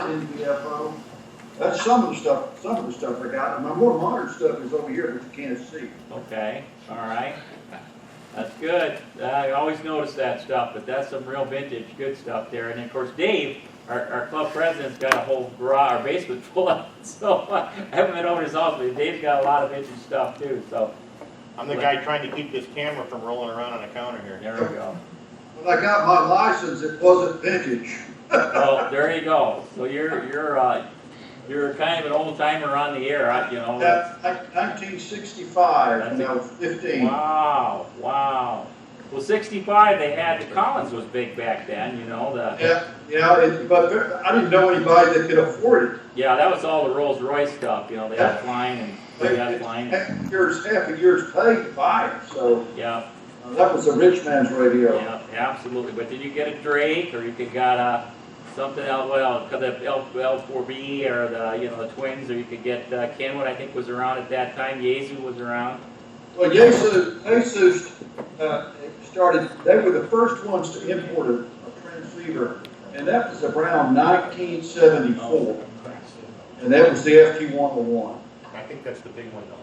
NVFO. That's some of the stuff I got. And my more modern stuff is over here, but you can't see. Okay, all right. That's good. I always notice that stuff, but that's some real vintage, good stuff there. And of course, Dave, our club president's got a whole garage, our basement full of it. So I haven't been over to his house, but Dave's got a lot of vintage stuff too. So I'm the guy trying to keep this camera from rolling around on the counter here. there we go. When I got my license, it wasn't vintage. Well, there you go. So you're kind of an old timer on the air, you know. That's like 1965, when I was 15. Wow, wow. Well, 65, they had, the Collins was big back then, you know. But I didn't know anybody that could afford it. Yeah, that was all the Rolls Royce stuff, you know, they had flying and they had flying. Half a year's pay to buy it, so Yeah, that was a rich man's radio. yeah, absolutely. But did you get a Drake, or you could got a something else? Well, the L4B or the Twins, or you could get Kenwood. I think was around at that time. Yaesu was around. Well, Jesus started. They were the first ones to import a transceiver, and that was around 1974, and that was the FT101. I think that's the big one though.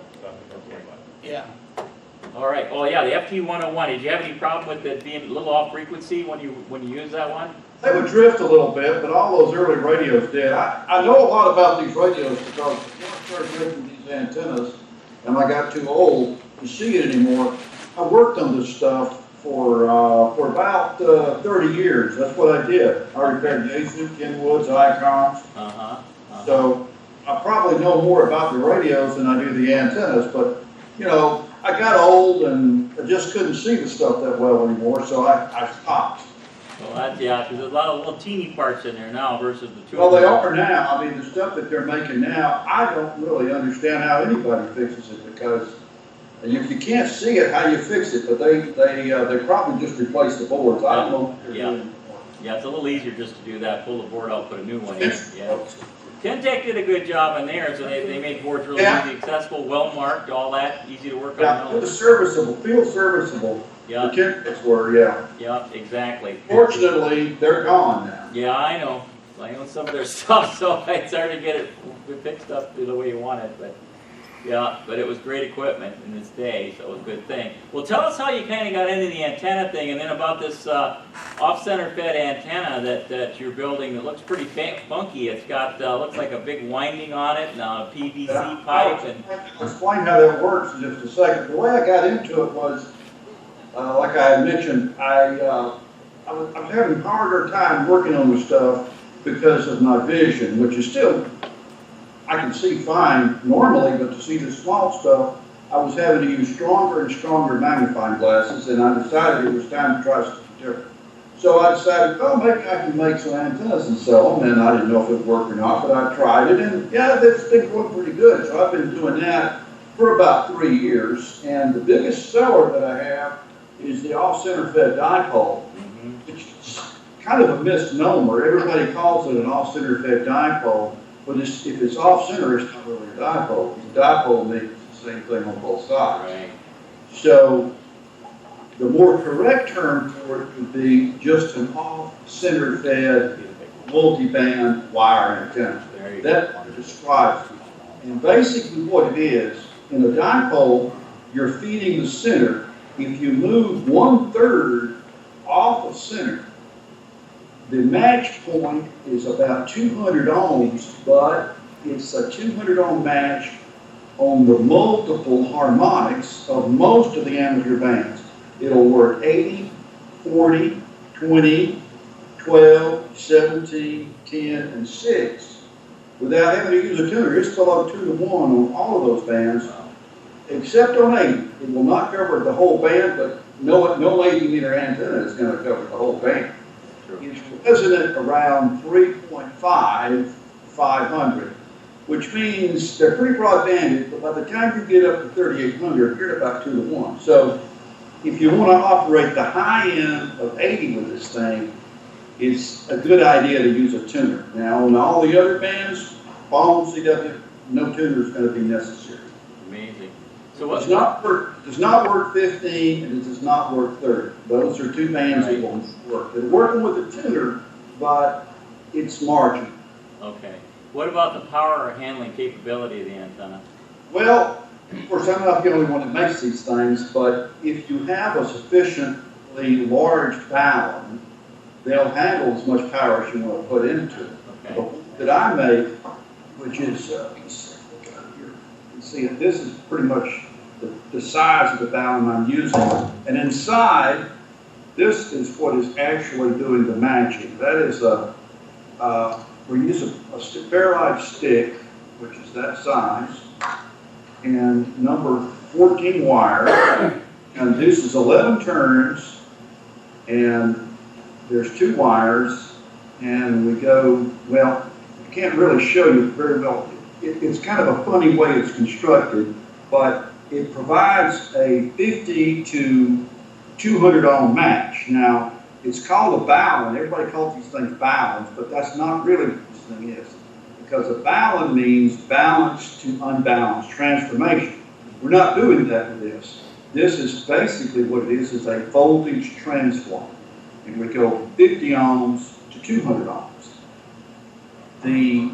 Yeah. All right. Oh yeah, the FT101. Did you have any problem with it being a little off frequency when you use that one? They would drift a little bit, but all those early radios did. I know a lot about these radios because when I started making these antennas, and I got too old to see it anymore, I worked on this stuff for about 30 years. That's what I did. I repaired Yaesu, Kenwoods, Icons. So I probably know more about the radios than I do the antennas, but I got old and I just couldn't see the stuff that well anymore, so I stopped. Well, that's, yeah, because there's a lot of little teeny parts in there now versus the two. Well, they are now. I mean, the stuff that they're making now, I don't really understand how anybody fixes it, because if you can't see it, how you fix it? But they probably just replace the boards. I don't know what they're doing anymore. Yeah, it's a little easier just to do that, pull the board out, put a new one in. Yeah. Kentech did a good job in there, so they made boards really easy, accessible, well marked, all that, easy to work on. Yeah, it was serviceable, field serviceable. Yeah. The Kentechs were, yeah. Yeah, exactly. Fortunately, they're gone now. Yeah, I know. I own some of their stuff, so it's hard to get it fixed up the way you want it, but yeah, but it was great equipment in its day, so it was a good thing. Well, tell us how you kind of got into the antenna thing, and then about this off-center fed antenna that you're building that looks pretty funky. It's got, looks like a big winding on it and a PVC pipe. And I'll explain how that works in just a second. The way I got into it was, like I had mentioned, I was having a harder time working on the stuff because of my vision, which is still, I can see fine normally, but to see the small stuff, I was having to use stronger and stronger magnifying glasses, and I decided it was time to try something different. So I decided, oh, maybe I can make some antennas and sell them, and I didn't know if it would work or not, but I tried it, and yeah, this thing worked pretty good. So I've been doing that for about 3 years, and the biggest seller that I have is the off-center fed dipole, which is kind of a misnomer. Everybody calls it an off-center fed dipole, but if it's off-center, it's not really a dipole. The dipole means the same thing on both sides. right. So the more correct term for it would be just an off-center fed multi-band wire antenna. There you That describes it. And basically what it is, in a dipole, you're feeding the center. If you move 1/3 off of center, the match point is about 200 ohms, but it's a 200 ohm match on the multiple harmonics of most of the amateur bands. It'll work 80, 40, 20, 12, 17, 10, and 6 without having to use a tuner. It's below 2 to 1 on all of those bands, except on 80. It will not cover the whole band, but no 80 meter antenna is going to cover the whole band. It's resonant around 3.5, 500, which means they're pretty broadbanded, but by the time you get up to 3800, you're at about 2 to 1. So if you want to operate the high end of 80 with this thing, it's a good idea to use a tuner. Now on all the other bands, Palm, CW, no tuner is going to be necessary. Amazing. So what? Does not work 15 and it does not work 30. Those are two bands that won't work. They're working with a tuner, but it's marginal. Okay. What about the power or handling capability of the antenna? Well, of course, I'm not the only one that makes these things, but if you have a sufficiently large balun, they'll handle as much power as you want to put into it. Okay. The one that I make, which is, you can see it, this is pretty much the size of the balun I'm using. And inside, this is what is actually doing the matching. That is we use a ferrite stick, which is that size, and number 14 wire, and this is 11 turns, and there's 2 wires, and we go, well, I can't really show you very well. It's kind of a funny way it's constructed, but it provides a 50 to 200 ohm match. Now, it's called a balun. Everybody calls these things baluns, but that's not really what this thing is. Because a balun means balanced to unbalanced transformation. We're not doing that with this. This is basically what it is a voltage transformer. And we go 50 ohms to 200 ohms. The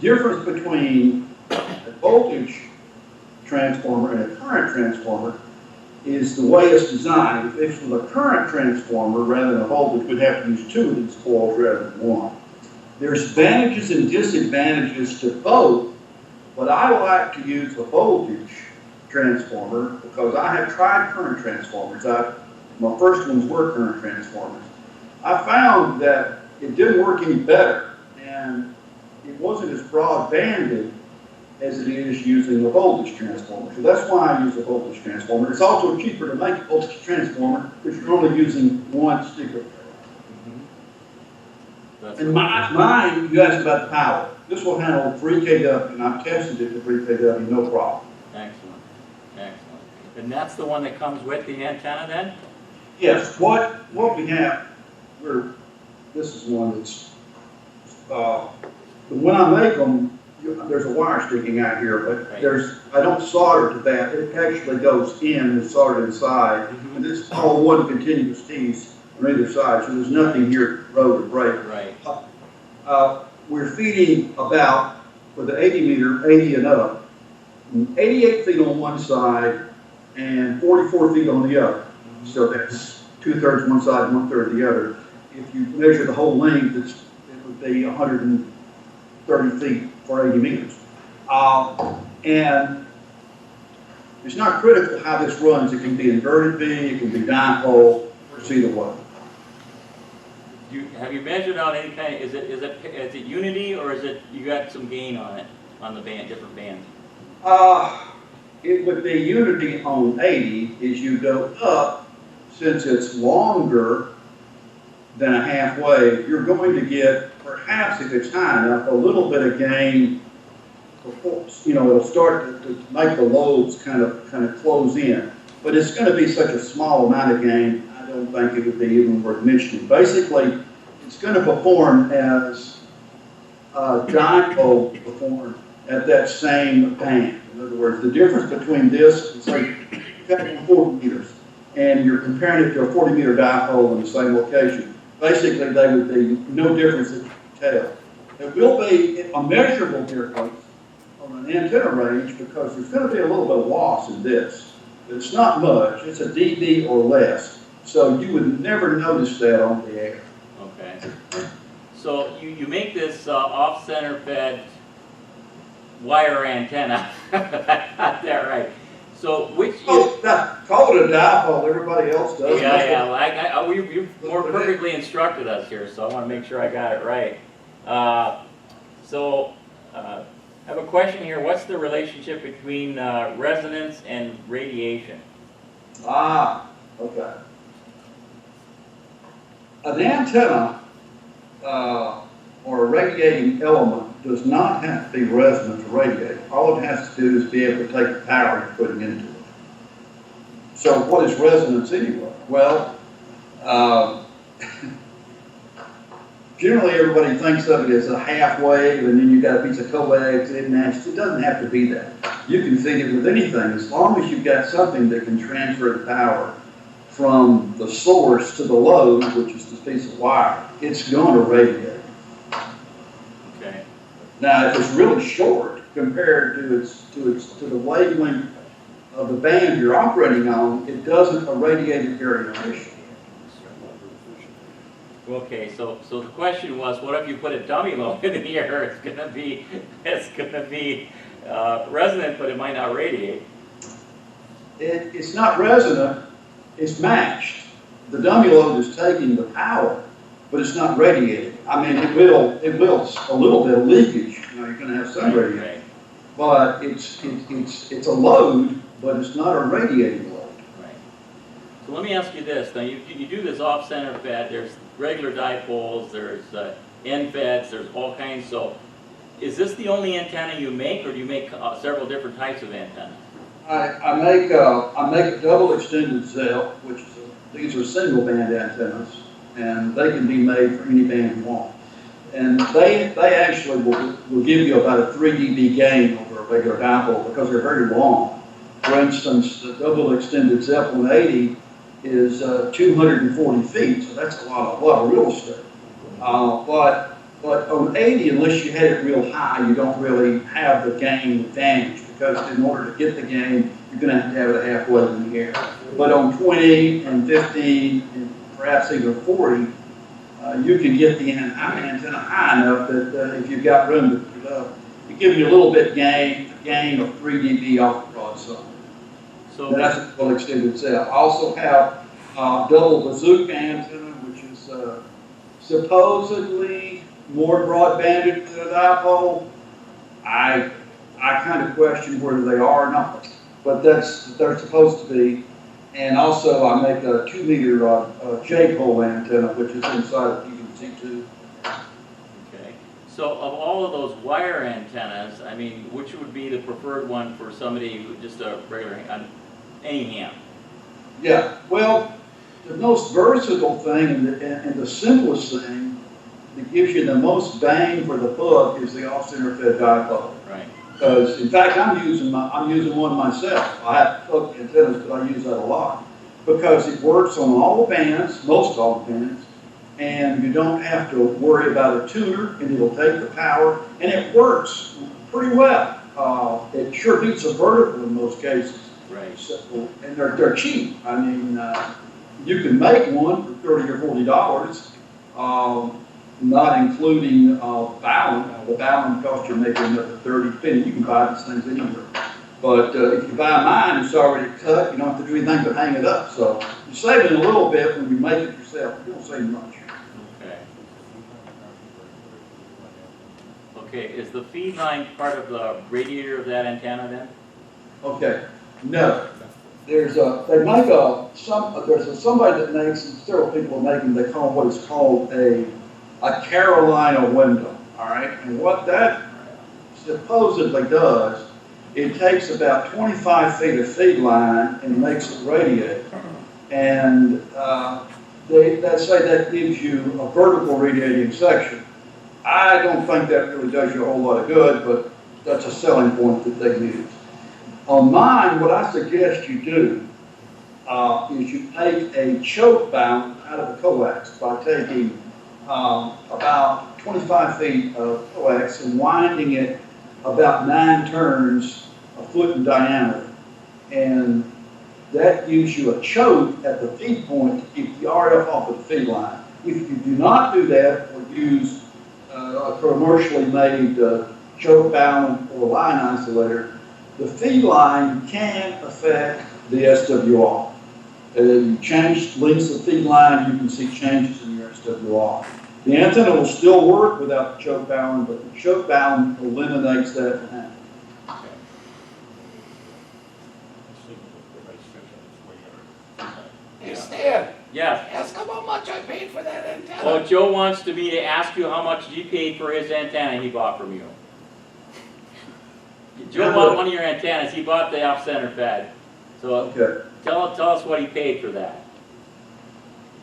difference between a voltage transformer and a current transformer is the way it's designed. If it's with a current transformer rather than a voltage, we'd have to use 2 of these coils rather than 1. There's advantages and disadvantages to both, but I like to use a voltage transformer because I have tried current transformers. My first ones were current transformers. I found that it didn't work any better, and it wasn't as broad-banded as it is using a voltage transformer. So that's why I use a voltage transformer. It's also cheaper to make a voltage transformer if you're only using 1 sticker. And mine, you asked about the power. This will handle 3 kW, and I've tested it to 3 kW, no problem. Excellent. Excellent. And that's the one that comes with the antenna then? Yes, what we have, this is one that's, when I make them, there's a wire sticking out here, but I don't solder to that. It actually goes in and is soldered inside. And this is all one continuous piece on either side, so there's nothing here to road or break. Right. We're feeding about, with the 80 meter, 80 and up, 88 feet on one side and 44 feet on the other. So that's 2/3 one side, 1/3 the other. If you measure the whole length, it would be 130 feet for 80 meters. And it's not critical how this runs. It can be inverted V, it can be dipole, it's either way. Have you measured out any kind of, is it unity, or is it, you got some gain on it, on the band, different bands? It would be unity on 80 as you go up, since it's longer than a half wave, you're going to get, perhaps if it's high enough, a little bit of gain before, it'll start to make the lobes kind of close in. But it's going to be such a small amount of gain, I don't think it would be even worth mentioning. Basically, it's going to perform as dipole performed at that same band. In other words, the difference between this and say, you've got 40 meters, and you're comparing it to a 40 meter dipole in the same location. Basically, they would be no difference that you can tell. There will be a measurable difference on an antenna range because there's going to be a little bit of loss in this. It's not much. It's a dB or less. So you would never notice that on the air. Okay. So you make this off-center fed wire antenna. Got that right. So which call it a dipole. Everybody else does. Yeah. Well, you more perfectly instructed us here, so I want to make sure I got it right. I have a question here. What's the relationship between resonance and radiation? Okay. An antenna or a radiating element does not have to be resonant to radiate. All it has to do is be able to take the power you're putting into it. So what is resonance anyway? Well, generally everybody thinks of it as a half wave, and then you've got a piece of coax, it matches. It doesn't have to be that. You can feed it with anything as long as you've got something that can transfer the power from the source to the load, which is this piece of wire. It's going to radiate. Now, if it's really short compared to the wavelength of the band you're operating on, it doesn't irradiate an area emission. Okay, so the question was, what if you put a dummy lobe in the air? It's gonna be resonant, but it might not radiate. It's not resonant, it's matched. The dummy lobe is taking the power, but it's not radiating. I mean, it will a little bit of leakage. You know, you're going to have some radiation, Right. but it's a load, but it's not a radiating load. Right. So let me ask you this. Now you do this off-center fed. There's regular dipoles. There's end feds. There's all kinds. So is this the only antenna you make, or do you make several different types of antennas? I make a double extended ZEP, which these are single band antennas, and they can be made for any band you want. And they actually will give you about a 3 dB gain over a regular dipole because they're very long. For instance, the double extended ZEP 180 is 240 feet, so that's a lot of real estate. But on 80, unless you had it real high, you don't really have the gain advantage, because in order to get the gain, you're going to have it halfway in the air. But on 20 and 15 and perhaps even 40, you can get the antenna high enough that if you've got room to put it up, it gives you a little bit gain of 3 dB off the broadside. So that's a double extended ZEP. I also have double bazooka antenna, which is supposedly more broadbanded than a dipole. I kind of question whether they are or not, but they're supposed to be. And also, I make a 2 meter J-pole antenna, which is inside of PVC2. Okay. So of all of those wire antennas, I mean, which would be the preferred one for somebody who just a regular on any ham? Yeah. Well, the most versatile thing and the simplest thing that gives you the most bang for the buck is the off-center fed dipole. Right. Because, in fact, I'm using one myself. I have hooked antennas, but I use that a lot because it works on all the bands, most all the bands, and you don't have to worry about a tuner, and it'll take the power, and it works pretty well. It sure beats a vertical in most cases. Right. So, and they're cheap. I mean, you can make one for $30 or $40. Not including Ballon. The Ballon costs you maybe another 30 pennies. You can buy these things anywhere. But if you buy mine, it's already cut. You don't have to do anything but hang it up. So you're saving a little bit when you make it yourself. You don't save much. Okay. Okay, is the feed line part of the radiator of that antenna then? Okay. No. There's somebody that makes, and several people are making, they call what is called a Carolina window, all right? And what that supposedly does, it takes about 25 feet of feed line and makes it radiate. And they say that gives you a vertical radiating section. I don't think that really does you a whole lot of good, but that's a selling point that they use. On mine, what I suggest you do is you take a choke bound out of the coax by taking about 25 feet of coax and winding it about 9 turns, a foot in diameter. And that gives you a choke at the feed point to keep the RF off of the feed line. If you do not do that or use a commercially made choke bound or line isolator, the feed line can affect the SWR. You change lengths of feed line, you can see changes in your SWR. The antenna will still work without the choke bound, but the choke bound eliminates that from happening. Hey Stan, Yes. ask him how much I paid for that antenna. Well, Joe wants me to ask you how much he paid for his antenna he bought from you. Joe bought one of your antennas. He bought the off-center fed. So Okay. tell us what he paid for that.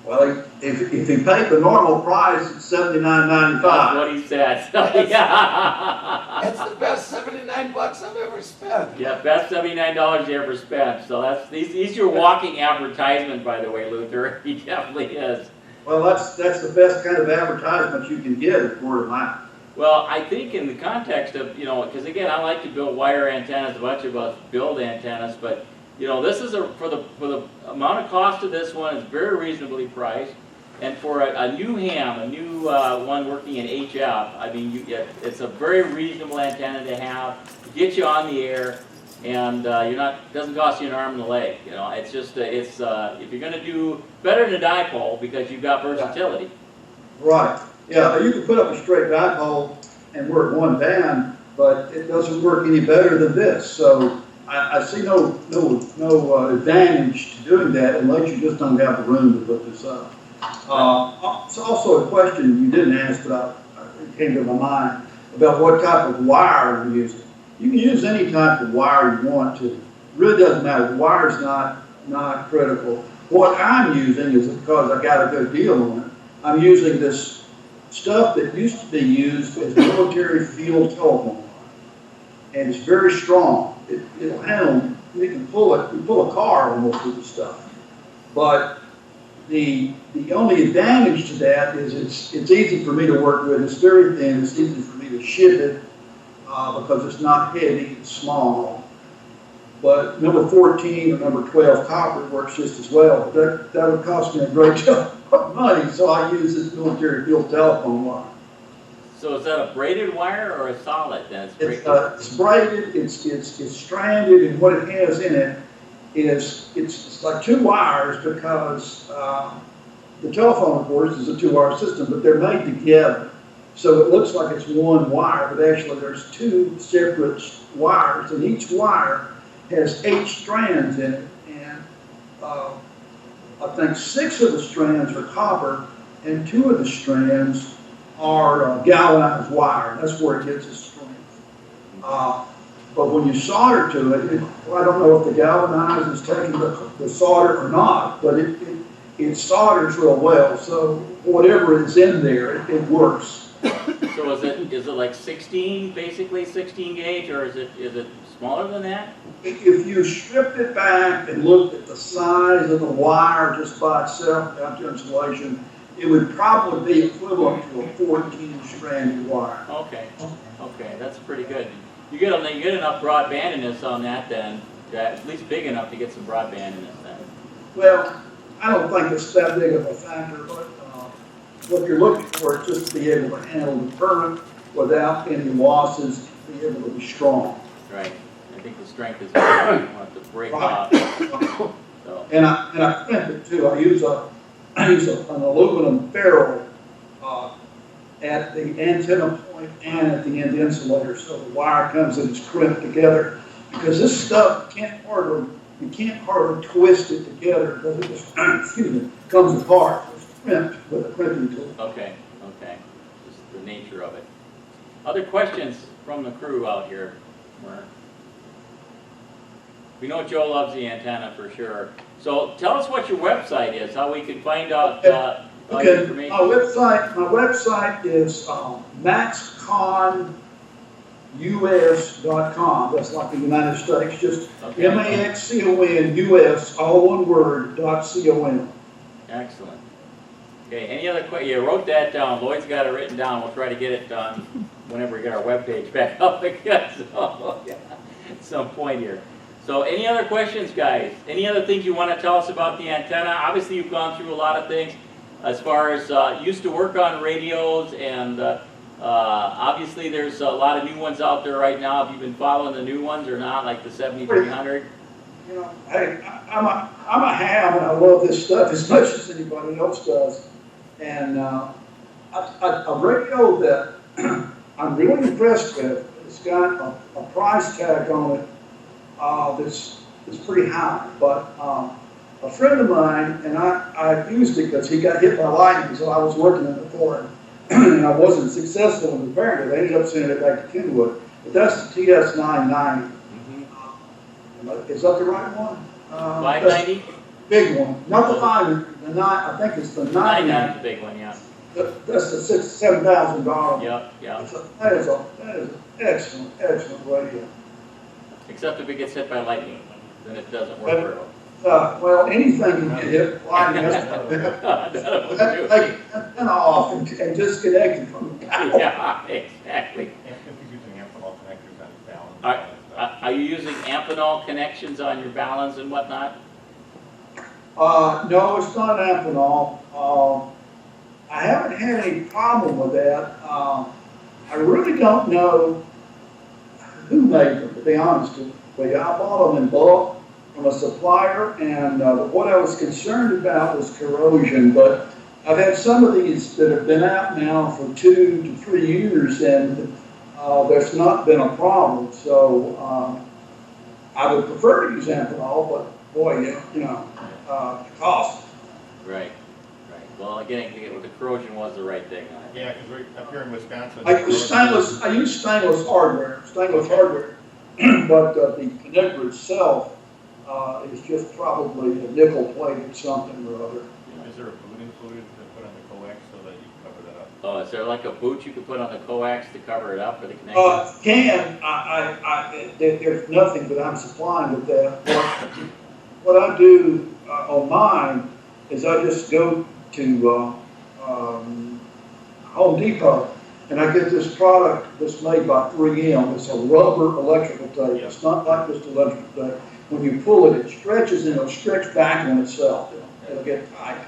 Well, if he paid the normal price, it's $79.95. That's what he said. So, yeah. That's the best $79 I've ever spent. Yeah, best $79 you ever spent. So he's your walking advertisement, by the way, Luther. He definitely is. Well, that's the best kind of advertisement you can get is word of mouth. Well, I think in the context of, you know, because again, I like to build wire antennas, a bunch of us build antennas, but, you know, this is for the amount of cost of this one is very reasonably priced. And for a new ham, a new one working in HF, I mean, it's a very reasonable antenna to have, get you on the air, and doesn't cost you an arm and a leg. You know, it's just, if you're going to do better than a dipole because you've got versatility. Right. Yeah, you can put up a straight dipole and work one band, but it doesn't work any better than this. So I see no advantage to doing that unless you just don't have the room to put this up. It's also a question you didn't ask, but it came to my mind about what type of wire you're using. You can use any type of wire you want to. It really doesn't matter. The wire's not critical. What I'm using is because I got a good deal on it. I'm using this stuff that used to be used as military field telephone wire, and it's very strong. It'll handle. You can pull it. You pull a car almost with the stuff, but the only advantage to that is it's easy for me to work with. It's very thin. It's easy for me to ship it because it's not heavy. It's small. But number 14 or number 12 copper works just as well. But that would cost me a great deal of money, so I use this military field telephone wire. So is that a braided wire or a solid? Then It's braided. It's stranded, and what it has in it is it's like two wires because the telephone, of course, is a two-wire system, but they're made together. So it looks like it's one wire, but actually there's two separate wires, and each wire has 8 strands in it, and I think 6 of the strands are copper, and 2 of the strands are galvanized wire. That's where it gets its strength. But when you solder to it, I don't know if the galvanized is taking the solder or not, but it solders real well. So whatever is in there, it works. So is it like 16, basically 16 gauge, or is it smaller than that? If you stripped it back and looked at the size of the wire just by itself without the insulation, it would probably be equivalent to a 14-stranded wire. Okay, that's pretty good. You get enough broadbandiness on that then, at least big enough to get some broadbandiness then. Well, I don't think it's that big of a factor, but what you're looking for is just to be able to handle the current without any losses, be able to be strong. Right. I think the strength is good. You want it to break off. So. And I crimp it too. I use an aluminum ferrule at the antenna point and at the end insulator, so the wire comes and it's crimped together. Because this stuff you can't hardly twist it together because it just comes apart. It's crimped with a crimping tool. Okay. Just the nature of it. Other questions from the crew out here? We know Joe loves the antenna for sure. So tell us what your website is, how we can find out Okay, information. my website is maxconus.com. That's like the United States, just Okay. MAXCONUS, all one word, .com. Excellent. Okay, any other questions? You wrote that down. Lloyd's got it written down. We'll try to get it done whenever we get our webpage back up again. So, yeah, at some point here. So any other questions, guys? Any other things you want to tell us about the antenna? Obviously, you've gone through a lot of things as far as used to work on radios, and obviously there's a lot of new ones out there right now. Have you been following the new ones or not, like the 7300? You know, hey, I'm a ham, and I love this stuff as much as anybody else does. And a radio that I'm really impressed with, it's got a price tag on it that's pretty high. But a friend of mine, and I used it because he got hit by lightning, so I was working on it for him, and I wasn't successful in repairing it. I ended up sending it back to Kenwood. But that's the TS990. Is that the right one? 590? Big one, not the 5, the 9. I think it's the 9. That's the big one, yeah. That's the $7,000. Yep. That is an excellent radio. Except if it gets hit by lightning, then it doesn't work very Well, anything can get hit by lightning. well. Take it off and disconnect it from the Yeah, exactly. If he's using amphenol connectors on his balance. Are you using amphenol connections on your balance and whatnot? No, it's not amphenol. I haven't had any problem with that. I really don't know who made them, to be honest with you. I bought them in bulk from a supplier, and what I was concerned about was corrosion, but I've had some of these that have been out now for 2 to 3 years, and there's not been a problem. So I would prefer to use amphenol, but boy, you know, the cost. Right, right. Well, getting with the corrosion was the right thing. Yeah, because we're up here in Wisconsin. I use stainless hardware, but the connector itself is just probably a nickel plate or something or other. Is there a boot included to put on the coax so that you can cover that up? Oh, is there like a boot you could put on the coax to cover it up for the connection? There's nothing that I'm supplying with that. What I do on mine is I just go to Home Depot and I get this product that's made by 3M. It's a rubber electrical tape. It's not like just electrical tape. When you pull it, it stretches and it'll stretch back on itself. It'll get tight.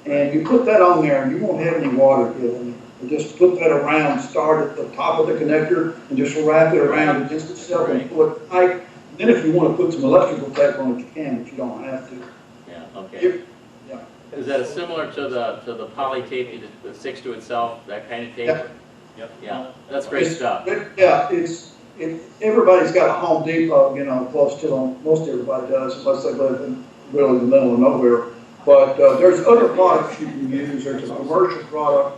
And you put that on there and you won't have any water getting it. You just put that around, start at the top of the connector and just wrap it around against itself and pull it tight. And then if you want to put some electrical tape on it, you can, but you don't have to. Yeah, okay. Yeah. Is that similar to the poly tape that sticks to itself, that kind of tape? Yeah. Yep. Yeah, that's great stuff. Everybody's got a Home Depot, you know, close to them. Most everybody does, unless they live in really the middle of nowhere. But there's other products you can use. There's a commercial product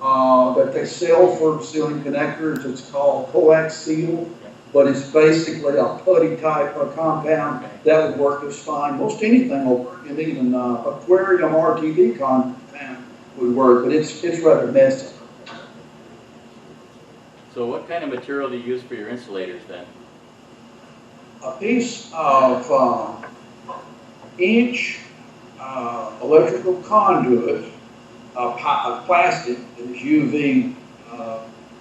that they sell for sealing connectors. It's called Coax Seal, but it's basically a putty type of compound that would work just fine. Most anything will work, and even aquarium RTV compound would work, but it's rather messy. So what kind of material do you use for your insulators then? A piece of inch electrical conduit, a plastic that is UV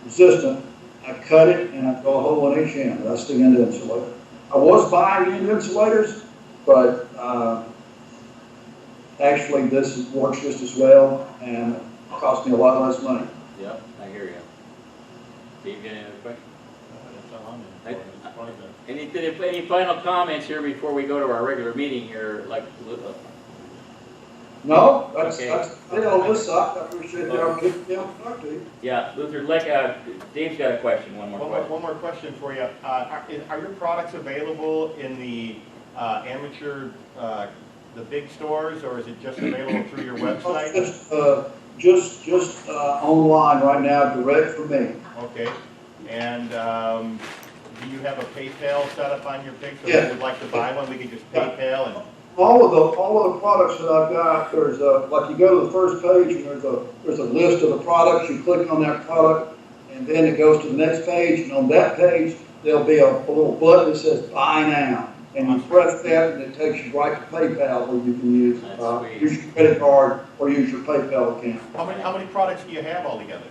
resistant. I cut it and I go a hole in each end. That's the end insulator. I was buying end insulators, but actually this works just as well and it cost me a lot less money. Yep, I hear you. Steve, any other questions? That's all I'm in for. Any final comments here before we go to our regular meeting here? No, that's Okay. it on this side. I appreciate the opportunity to talk to you. Yeah, Luther, Dave's got a question, one more question. One more question for you. Are your products available in the amateur, the big stores, or is it just available through your website? Just online right now, direct for me. Okay. And do you have a PayPal set up on your page? So Yeah. if you would like to buy one, we can just PayPal and. All of the products that I've got, there's like you go to the first page and there's a list of the products. You click on that product, and then it goes to the next page. And on that page, there'll be a little button that says "Buy Now," and you press that, and it takes you right to PayPal, where you can use your credit card or use your PayPal account. How many products do you have altogether?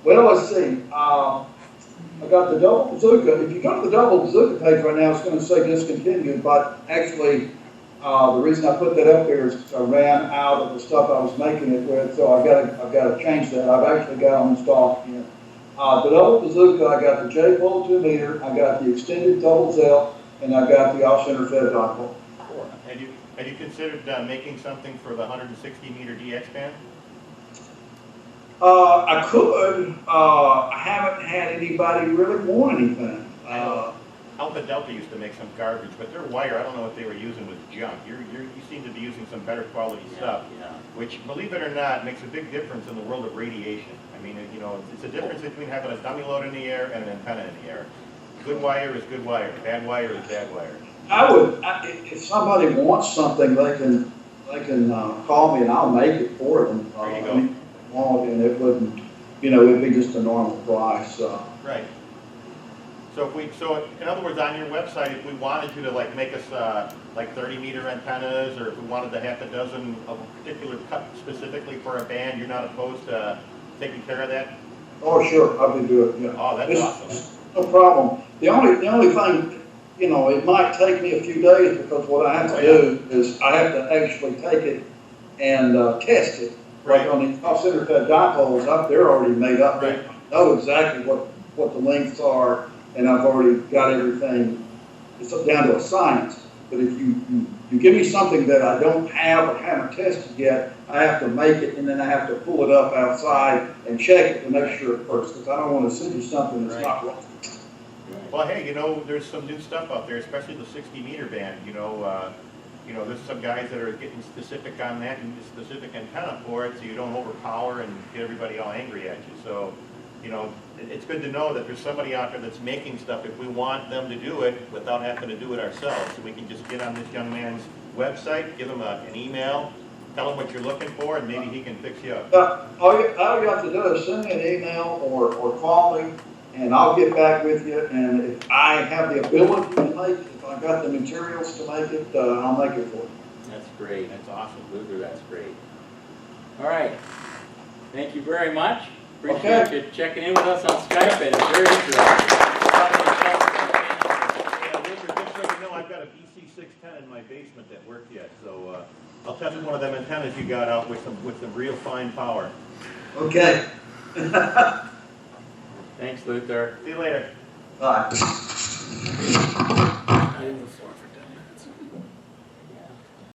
Well, let's see. I got the Double Bazooka. If you go to the Double Bazooka page right now, it's going to say discontinued, but actually, the reason I put that up there is because I ran out of the stuff I was making it with, so I've got to change that. I've actually got them in stock again. The Double Bazooka, I got the J-Pole 2 meter, I got the extended double Zell, and I got the off-center fed dipole. Have you considered making something for the 160 meter DX band? I could. I haven't had anybody really want anything. Alpha Delta used to make some garbage, but their wire, I don't know what they were using, was junk. You seem to be using some better quality stuff, which, believe it or not, makes a big difference in the world of radiation. I mean, you know, it's a difference between having a dummy load in the air and an antenna in the air. Good wire is good wire. Bad wire is bad wire. If somebody wants something, they can call me and I'll make it for them. There you go. And it wouldn't, it'd be just a normal price. Right. So in other words, on your website, if we wanted you to like make us like 30 meter antennas, or if we wanted to have a dozen of a particular cut specifically for a band, you're not opposed to taking care of that? Oh, sure, I've been doing it, yeah. Oh, that's It's- awesome. No problem. The only thing, you know, it might take me a few days because what I have to do is I have to actually take it and test it. Like Right. on the off-center fed dipoles, they're already made up. Right. I know exactly what the lengths are, and I've already got everything. It's down to a science. But if you give me something that I don't have or haven't tested yet, I have to make it, and then I have to pull it up outside and check it to make sure it works, because I don't want to send you something that's not working. Well, hey, you know, there's some new stuff out there, especially the 60-meter band. You know, there's some guys that are getting specific on that and use specific antenna for it, so you don't overpower and get everybody all angry at you. So, you know, it's good to know that there's somebody out there that's making stuff if we want them to do it without having to do it ourselves. So we can just get on this young man's website, give him an email, tell him what you're looking for, and maybe he can fix you up. All you have to do is send me an email or call me, and I'll get back with you. And if I have the ability to make it, if I've got the materials to make it, I'll make it for you. That's great. That's awesome. Luther, that's great. All right. Thank you very much. Appreciate Okay. you checking in with us on Skype, and it's very interesting. Yeah, Luther, just so you know, I've got a BC610 in my basement that worked yet, so I'll test one of them antennas you got out with some real fine power. Okay. Thanks, Luther. See you later. Bye. I am the forfeit.